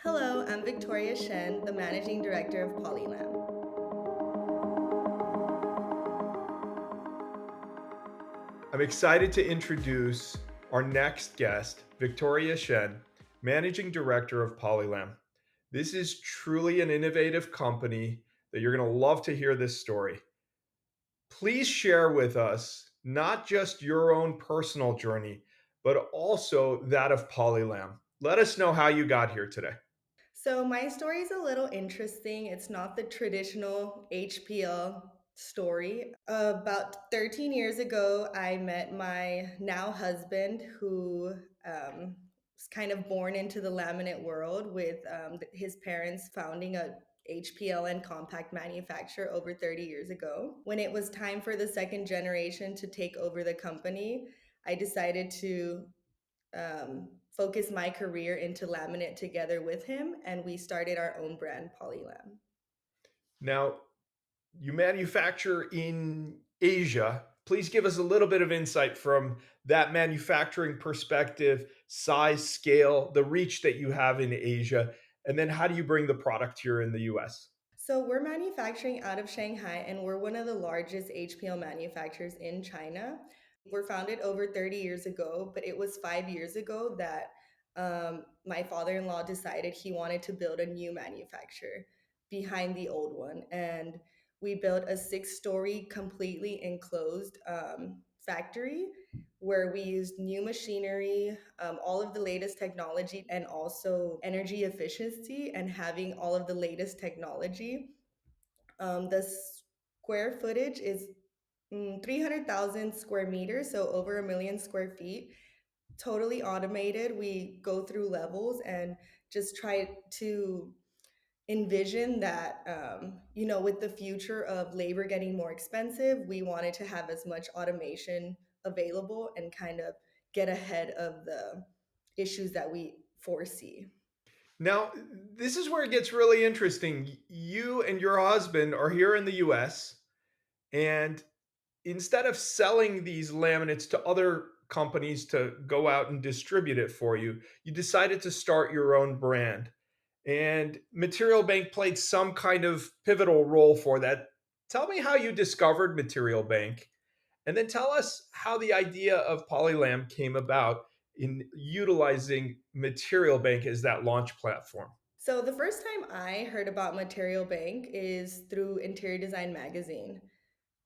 Hello, I'm Victoria Shen, the Managing Director of PoliLam. I'm excited to introduce our next guest, Victoria Shen, Managing Director of PoliLam. This is truly an innovative company that you're going to love to hear this story. Please share with us not just your own personal journey, but also that of PoliLam. Let us know how you got here today. So, my story is a little interesting. It's not the traditional HPL story. About 13 years ago, I met my now husband, who was kind of born into the laminate world with his parents founding a HPL and compact manufacturer over 30 years ago. When it was time for the second generation to take over the company, I decided to focus my career into laminate together with him, and we started our own brand, PoliLam. Now, you manufacture in Asia. Please give us a little bit of insight from that manufacturing perspective, size, scale, the reach that you have in Asia, and then how do you bring the product here in the US? So we're manufacturing out of Shanghai, and we're one of the largest HPL manufacturers in China. We're founded over 30 years ago, but it was 5 years ago that my father-in-law decided he wanted to build a new manufacturer behind the old one. And we built a six-story, completely enclosed factory where we used new machinery, all of the latest technology, and also energy efficiency and having all of the latest technology. The square footage is 300,000 square meters, so over a million square feet. Totally automated. We go through levels and just try to envision that, with the future of labor getting more expensive, we wanted to have as much automation available and kind of get ahead of the issues that we foresee. Now, this is where it gets really interesting. You and your husband are here in the US, and instead of selling these laminates to other companies to go out and distribute it for you, you decided to start your own brand. And Material Bank played some kind of pivotal role for that. Tell me how you discovered Material Bank, and then tell us how the idea of PoliLam came about in utilizing Material Bank as that launch platform. So the first time I heard about Material Bank is through Interior Design Magazine.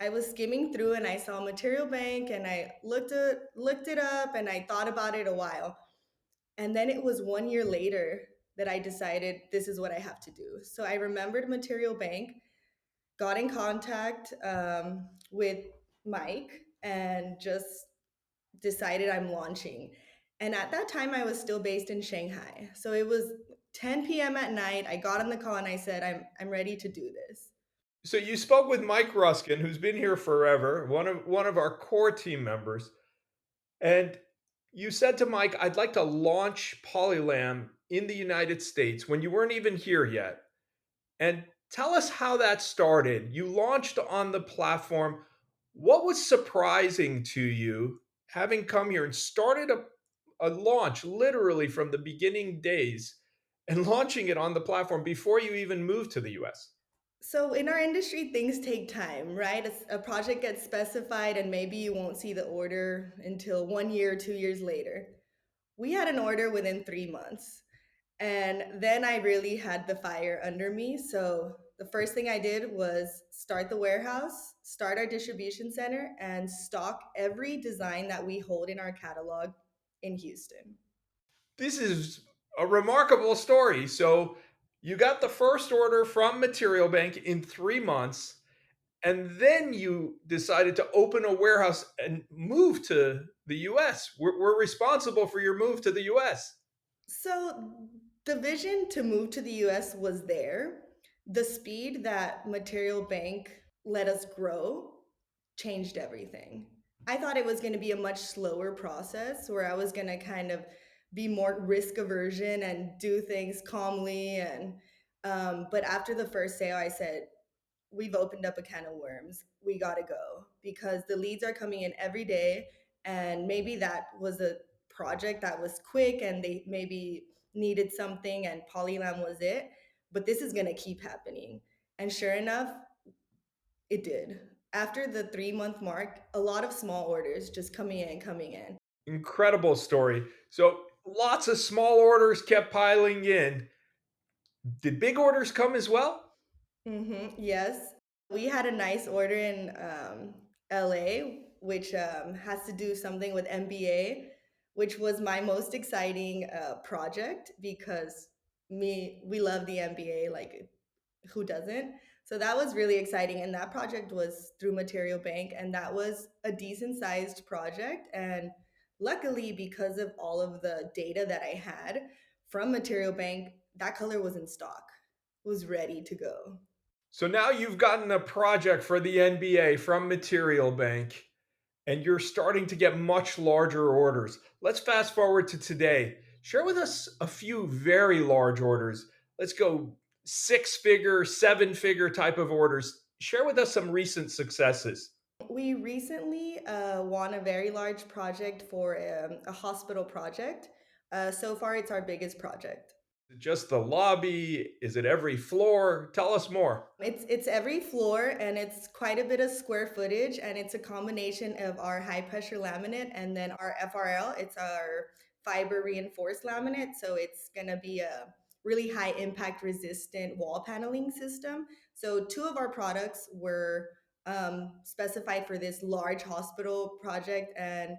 I was skimming through and I saw Material Bank and I looked it up and I thought about it a while. And then it was 1 year later that I decided this is what I have to do. So I remembered Material Bank, got in contact with Mike, and just decided I'm launching. And at that time, I was still based in Shanghai. So it was 10 p.m. at night. I got on the call and I said, I'm ready to do this. So you spoke with Mike Ruskin, who's been here forever, one of our core team members, and you said to Mike, "I'd like to launch PoliLam in the United States," when you weren't even here yet. And tell us how that started. You launched on the platform. What was surprising to you having come here and started a launch literally from the beginning days and launching it on the platform before you even moved to the US? So in our industry, things take time, right? A project gets specified and maybe you won't see the order until 1 year, 2 years later. We had an order within 3 months. And then I really had the fire under me. So the first thing I did was start the warehouse, start our distribution center, and stock every design that we hold in our catalog in Houston. This is a remarkable story. So you got the first order from Material Bank in 3 months, and then you decided to open a warehouse and move to the US. We're responsible for your move to the US. So the vision to move to the US was there. The speed that Material Bank let us grow changed everything. I thought it was going to be a much slower process where I was going to kind of be more risk aversion and do things calmly. And but after the first sale, I said, we've opened up a can of worms. We got to go because the leads are coming in every day. And maybe that was a project that was quick and they maybe needed something and PoliLam was it, but this is going to keep happening. And sure enough, it did. After the 3 month mark, a lot of small orders just coming in, coming in. Incredible story. So lots of small orders kept piling in. Did big orders come as well? Yes. We had a nice order in LA, which has to do something with MBA, which was my most exciting project because we love the MBA. Like, who doesn't? So that was really exciting. And that project was through Material Bank, and that was a decent sized project. And luckily, because of all of the data that I had from Material Bank, that color was in stock, was ready to go. So now you've gotten a project for the NBA from Material Bank and you're starting to get much larger orders. Let's fast forward to today. Share with us a few very large orders. Let's go six figure, seven figure type of orders. Share with us some recent successes. We recently won a very large project for a hospital project. So far, it's our biggest project. Is it just the lobby? Is it every floor? Tell us more. It's every floor and it's quite a bit of square footage, and it's a combination of our high pressure laminate and then our FRL. It's our fiber reinforced laminate, so it's gonna be a really high impact resistant wall paneling system. So two of our products were specified for this large hospital project, and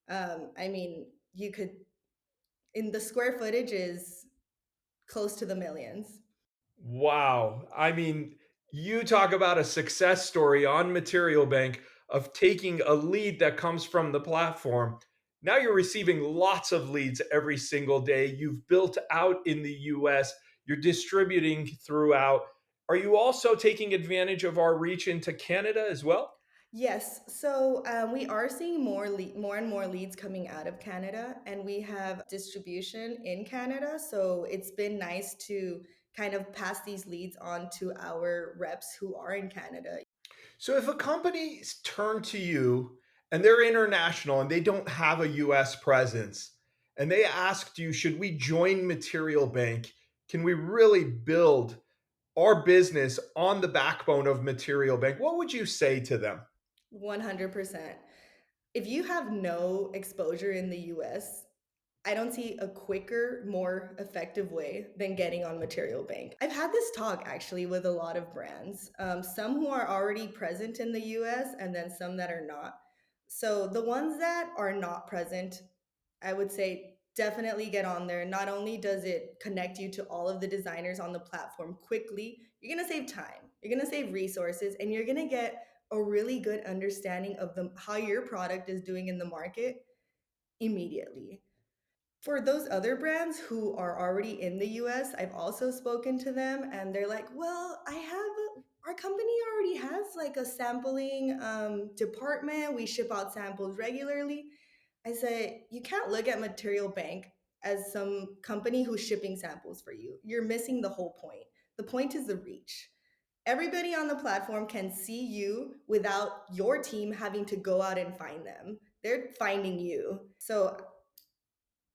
I mean, you could in the square footage is close to the millions. Wow. I mean, you talk about a success story on Material Bank of taking a lead that comes from the platform. Now you're receiving lots of leads every single day. You've built out in the US, you're distributing throughout. Are you also taking advantage of our reach into Canada as well? Yes, so we are seeing more and more leads coming out of Canada, and we have distribution in Canada. So it's been nice to kind of pass these leads on to our reps who are in Canada. So if a company turn to you and they're international and they don't have a US presence and they asked you, should we join Material Bank? Can we really build our business on the backbone of Material Bank? What would you say to them? 100%. If you have no exposure in the US, I don't see a quicker, more effective way than getting on Material Bank. I've had this talk actually with a lot of brands, some who are already present in the US and then some that are not. So the ones that are not present, I would say definitely get on there. Not only does it connect you to all of the designers on the platform quickly, you're going to save time, you're going to save resources, and you're going to get a really good understanding of how your product is doing in the market immediately. For those other brands who are already in the US, I've also spoken to them and they're like, well, our company already has like a sampling department. We ship out samples regularly. I say, you can't look at Material Bank as some company who's shipping samples for you. You're missing the whole point. The point is the reach. Everybody on the platform can see you without your team having to go out and find them. They're finding you. So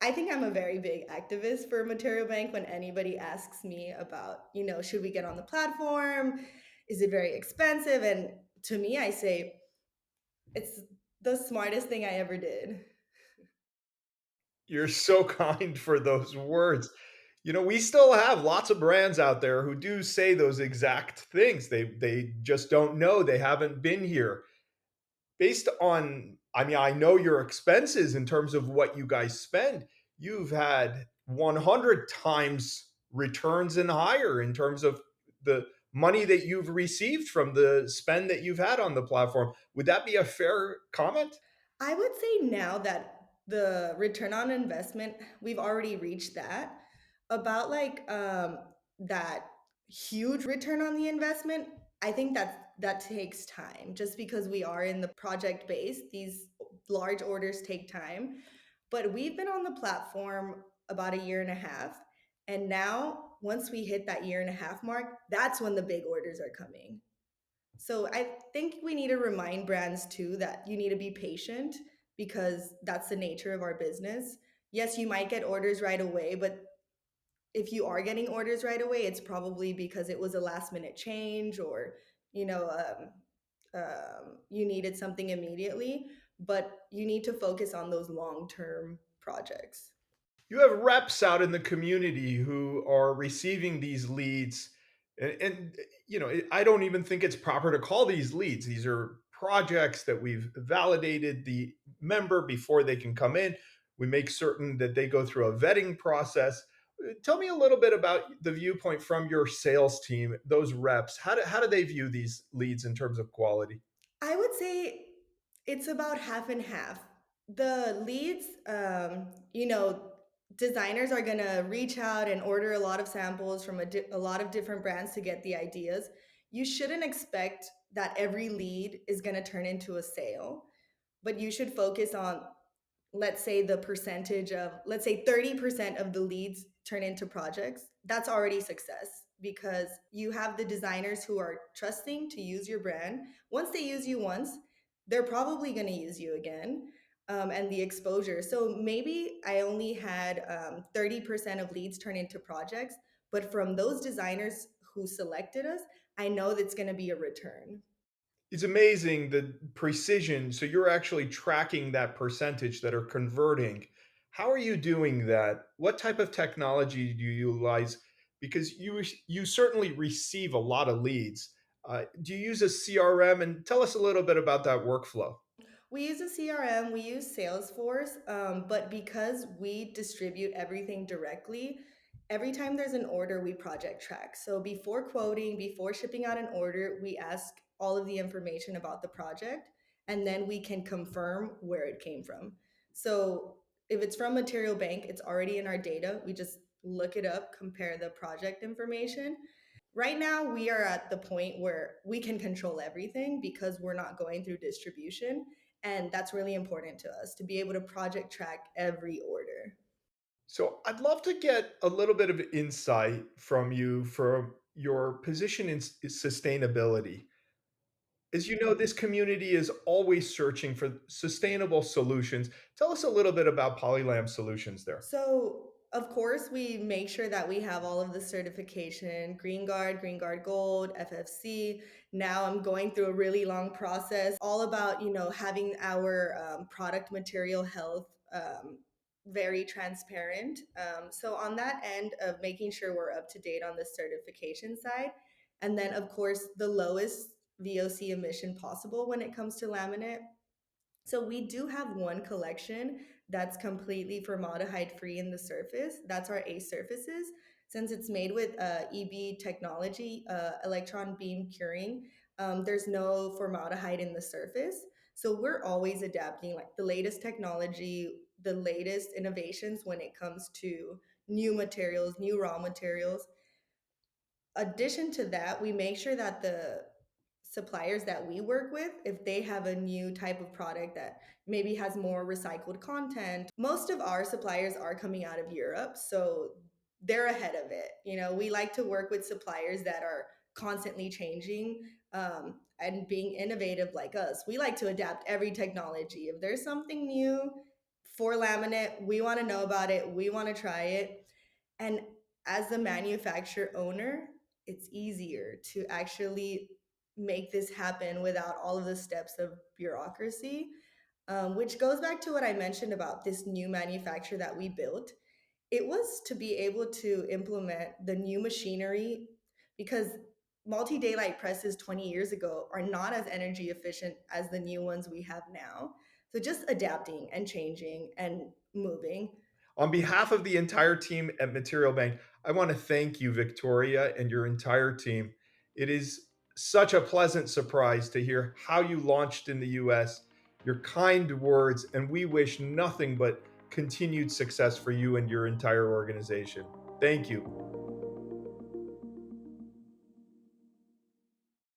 I think I'm a very big activist for Material Bank when anybody asks me about, should we get on the platform? Is it very expensive? And to me, I say, it's the smartest thing I ever did. You're so kind for those words. We still have lots of brands out there who do say those exact things. They just don't know. They haven't been here. Based on, I mean, I know your expenses in terms of what you guys spend. You've had 100 times returns and higher in terms of the money that you've received from the spend that you've had on the platform. Would that be a fair comment? I would say now that the return on investment, we've already reached that. About like that huge return on the investment, I think that takes time just because we are in the project base. These large orders take time. But we've been on the platform about a year and a half. And now, once we hit that year and a half mark, that's when the big orders are coming. So I think we need to remind brands too that you need to be patient because that's the nature of our business. Yes, you might get orders right away, but if you are getting orders right away, it's probably because it was a last minute change, or you know you needed something immediately. But you need to focus on those long term projects. You have reps out in the community who are receiving these leads, and I don't even think it's proper to call these leads. These are projects that we've validated the member before they can come in. We make certain that they go through a vetting process. Tell me a little bit about the viewpoint from your sales team, those reps. How do they view these leads in terms of quality? I would say it's about half and half. The leads, designers are going to reach out and order a lot of samples from a lot of different brands to get the ideas. You shouldn't expect that every lead is going to turn into a sale, but you should focus on, let's say, the percentage of, let's say 30% of the leads turn into projects. That's already success, because you have the designers who are trusting to use your brand. Once they use you once, they're probably going to use you again. And the exposure. So maybe I only had 30% of leads turn into projects, but from those designers who selected us, I know that's going to be a return. It's amazing the precision. So you're actually tracking that percentage that are converting. How are you doing that? What type of technology do you utilize? Because you certainly receive a lot of leads. Do you use a CRM? And tell us a little bit about that workflow. We use a CRM, we use Salesforce, but because we distribute everything directly, every time there's an order, we project track. So before quoting, before shipping out an order, we ask all of the information about the project, and then we can confirm where it came from. So if it's from Material Bank, it's already in our data. We just look it up, compare the project information. Right now, we are at the point where we can control everything because we're not going through distribution. And that's really important to us, to be able to project track every order. So I'd love to get a little bit of insight from you from your position in sustainability. As you know, this community is always searching for sustainable solutions. Tell us a little bit about PoliLam solutions there. So, of course, we make sure that we have all of the certification: Green Guard Gold, FFC. Now I'm going through a really long process, all about, having our product material health very transparent. So, on that end of making sure we're up to date on the certification side. And then, of course, the lowest VOC emission possible when it comes to laminate. So we do have one collection that's completely formaldehyde free in the surface. That's our A surfaces. Since it's made with EB technology, electron beam curing, there's no formaldehyde in the surface. So we're always adapting, like the latest technology, the latest innovations when it comes to new materials, new raw materials. Addition to that, we make sure that the suppliers that we work with, if they have a new type of product that maybe has more recycled content, most of our suppliers are coming out of Europe, so they're ahead of it. We like to work with suppliers that are constantly changing, and being innovative like us. We like to adapt every technology. If there's something new for laminate, we want to know about it, we want to try it. And as the manufacturer owner, it's easier to actually make this happen without all of the steps of bureaucracy, which goes back to what I mentioned about this new manufacturer that we built. It was to be able to implement the new machinery, because multi daylight presses 20 years ago are not as energy efficient as the new ones we have now. So just adapting and changing and moving. On behalf of the entire team at Material Bank, I want to thank you, Victoria, and your entire team. It is such a pleasant surprise to hear how you launched in the US, your kind words, and we wish nothing but continued success for you and your entire organization. Thank you.